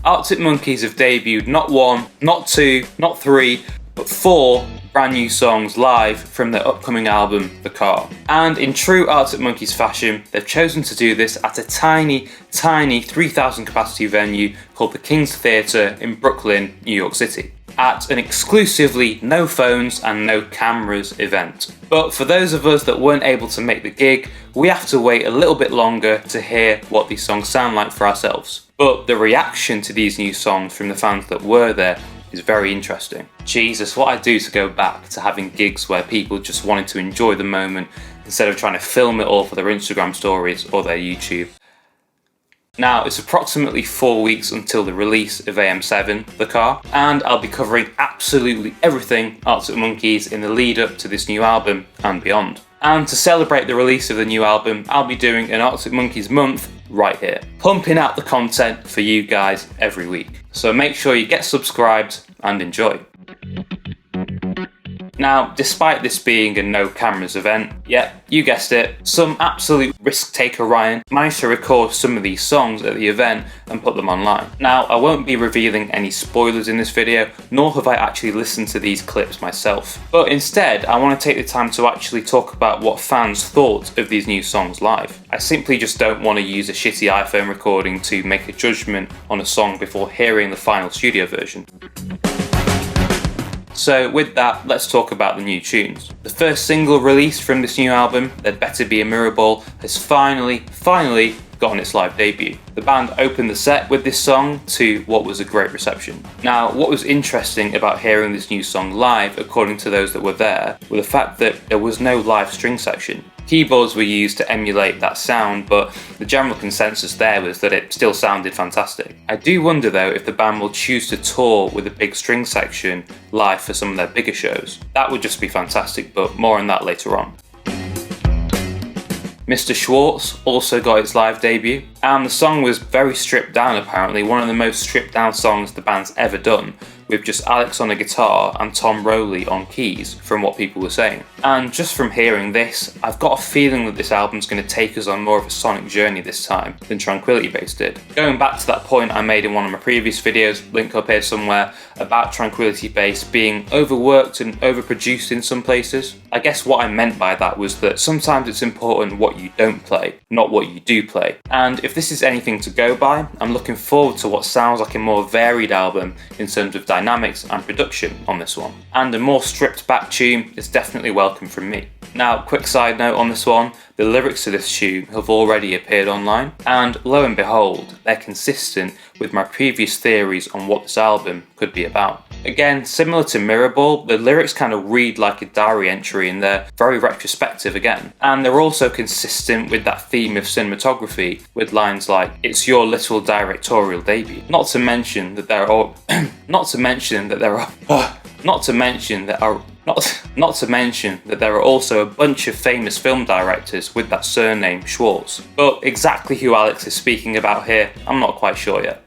Arctic Monkeys have debuted not 1, not 2, not 3, but 4 brand new songs live from their upcoming album, The Car. And in true Arctic Monkeys fashion, they've chosen to do this at a tiny 3,000 capacity venue called the King's Theatre in Brooklyn, New York City, at an exclusively no phones and no cameras event. But for those of us that weren't able to make the gig, we have to wait a little bit longer to hear what these songs sound like for ourselves. But the reaction to these new songs from the fans that were there is very interesting. Jesus, what I'd do to go back to having gigs where people just wanted to enjoy the moment instead of trying to film it all for their Instagram stories or their YouTube. Now, it's approximately 4 weeks until the release of AM7, The Car, and I'll be covering absolutely everything Arctic Monkeys in the lead up to this new album and beyond. And to celebrate the release of the new album, I'll be doing an Arctic Monkeys month right here, pumping out the content for you guys every week. So make sure you get subscribed and enjoy. Now, despite this being a no cameras event, yeah, you guessed it, some absolute risk taker Ryan managed to record some of these songs at the event and put them online. Now, I won't be revealing any spoilers in this video, nor have I actually listened to these clips myself. But instead, I want to take the time to actually talk about what fans thought of these new songs live. I simply just don't want to use a shitty iPhone recording to make a judgment on a song before hearing the final studio version. So with that, let's talk about the new tunes. The first single released from this new album, Better Be A Mirrorball, has finally gotten its live debut. The band opened the set with this song to what was a great reception. Now, what was interesting about hearing this new song live, according to those that were there, was the fact that there was no live string section. Keyboards were used to emulate that sound, but the general consensus there was that it still sounded fantastic. I do wonder though if the band will choose to tour with a big string section live for some of their bigger shows. That would just be fantastic, but more on that later on. Mr. Schwartz also got its live debut, and the song was very stripped down apparently, one of the most stripped down songs the band's ever done, with just Alex on a guitar and Tom Rowley on keys, from what people were saying. And just from hearing this, I've got a feeling that this album's going to take us on more of a sonic journey this time than Tranquility Base did. Going back to that point I made in one of my previous videos, link up here somewhere, about Tranquility Base being overworked and overproduced in some places, I guess what I meant by that was that sometimes it's important what you don't play, not what you do play. And if this is anything to go by, I'm looking forward to what sounds like a more varied album in terms of dynamics and production on this one. And a more stripped back tune is definitely welcome from me. Now, quick side note on this one, the lyrics to this tune have already appeared online, and lo and behold, they're consistent with my previous theories on what this album could be about. Again, similar to Mirrorball, the lyrics kind of read like a diary entry and they're very retrospective again. And they're also consistent with that theme of cinematography, with lines like, "It's your little directorial debut." Not to mention that there are also a bunch of famous film directors with that surname Schwartz. But exactly who Alex is speaking about here, I'm not quite sure yet.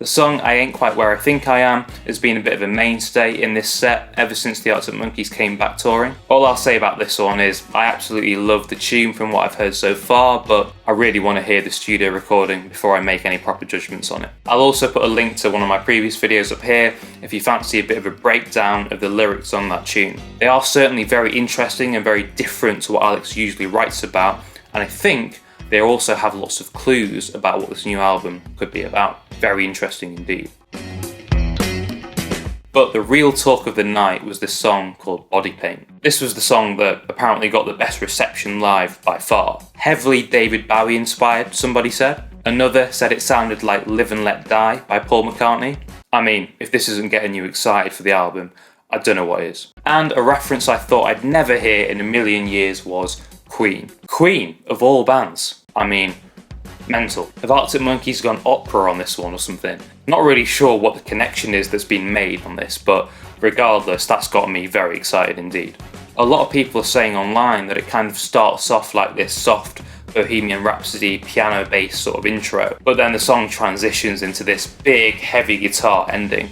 The song I Ain't Quite Where I Think I Am has been a bit of a mainstay in this set ever since the Arctic Monkeys came back touring. All I'll say about this one is I absolutely love the tune from what I've heard so far, but I really want to hear the studio recording before I make any proper judgments on it. I'll also put a link to one of my previous videos up here if you fancy a bit of a breakdown of the lyrics on that tune. They are certainly very interesting and very different to what Alex usually writes about, and I think they also have lots of clues about what this new album could be about. Very interesting indeed. But the real talk of the night was this song called Body Paint. This was the song that apparently got the best reception live by far. Heavily David Bowie inspired, somebody said. Another said it sounded like Live and Let Die by Paul McCartney. I mean, if this isn't getting you excited for the album, I don't know what is. And a reference I thought I'd never hear in a million years was Queen. Queen, of all bands. I mean, mental. Have Arctic Monkeys gone opera on this one or something? Not really sure what the connection is that's been made on this, but regardless, that's got me very excited indeed. A lot of people are saying online that it kind of starts off like this soft Bohemian Rhapsody piano bass sort of intro, but then the song transitions into this big heavy guitar ending.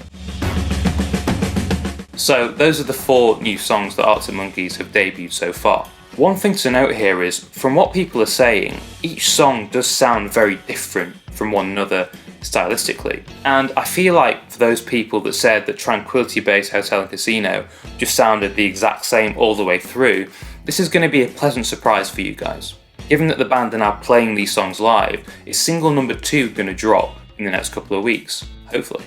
So those are the 4 new songs that Arctic Monkeys have debuted so far. One thing to note here is, from what people are saying, each song does sound very different from one another stylistically. And I feel like for those people that said that Tranquility Base Hotel and Casino just sounded the exact same all the way through, this is going to be a pleasant surprise for you guys. Given that the band are now playing these songs live, is single number 2 going to drop in the next couple of weeks? Hopefully.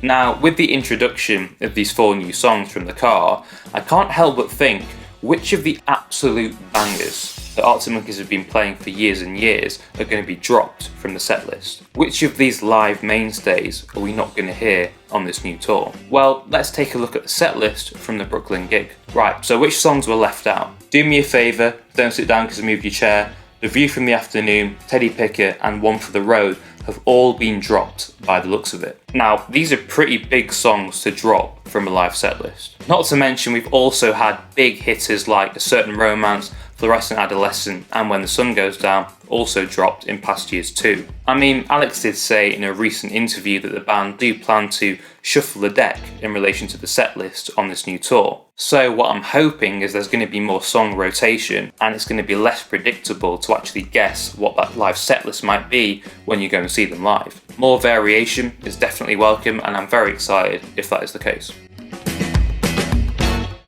Now, with the introduction of these 4 new songs from the car, I can't help but think, which of the absolute bangers that Arctic Monkeys have been playing for years and years are going to be dropped from the set list? Which of these live mainstays are we not going to hear on this new tour? Well, let's take a look at the set list from the Brooklyn gig. Right, so which songs were left out? Do Me a Favour, Don't Sit Down 'Cause I Moved Your Chair, The View from the Afternoon, Teddy Picker and One for the Road have all been dropped by the looks of it. Now, these are pretty big songs to drop from a live set list. Not to mention we've also had big hitters like A Certain Romance, Fluorescent Adolescent and When the Sun Goes Down also dropped in past years too. I mean, Alex did say in a recent interview that the band do plan to shuffle the deck in relation to the set list on this new tour. So what I'm hoping is there's going to be more song rotation and it's going to be less predictable to actually guess what that live set list might be when you go and see them live. More variation is definitely welcome and I'm very excited if that is the case.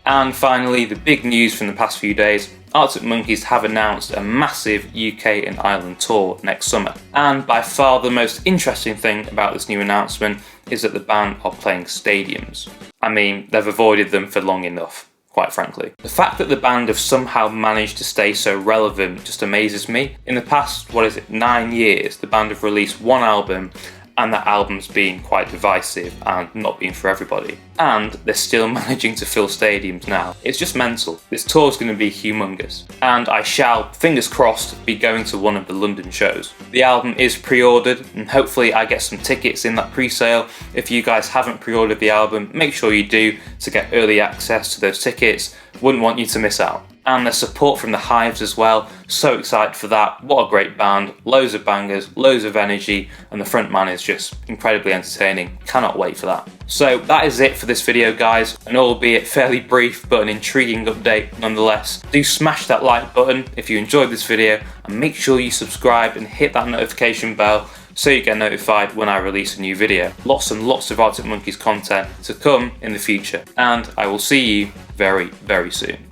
And finally, the big news from the past few days, Arctic Monkeys have announced a massive UK and Ireland tour next summer. And by far the most interesting thing about this new announcement is that the band are playing stadiums. I mean, they've avoided them for long enough, quite frankly. The fact that the band have somehow managed to stay so relevant just amazes me. In the past, 9 years, the band have released 1 album and that album's been quite divisive and not been for everybody. And they're still managing to fill stadiums now. It's just mental. This tour's going to be humongous. And I shall, fingers crossed, be going to one of the London shows. The album is pre-ordered and hopefully I get some tickets in that pre-sale. If you guys haven't pre-ordered the album, make sure you do to get early access to those tickets. Wouldn't want you to miss out. And the support from the Hives as well, so excited for that. What a great band, loads of bangers, loads of energy, and the front man is just incredibly entertaining. Cannot wait for that. So that is it for this video guys, an albeit fairly brief but an intriguing update nonetheless. Do smash that like button if you enjoyed this video and make sure you subscribe and hit that notification bell so you get notified when I release a new video. Lots and lots of Arctic Monkeys content to come in the future and I will see you very, very soon.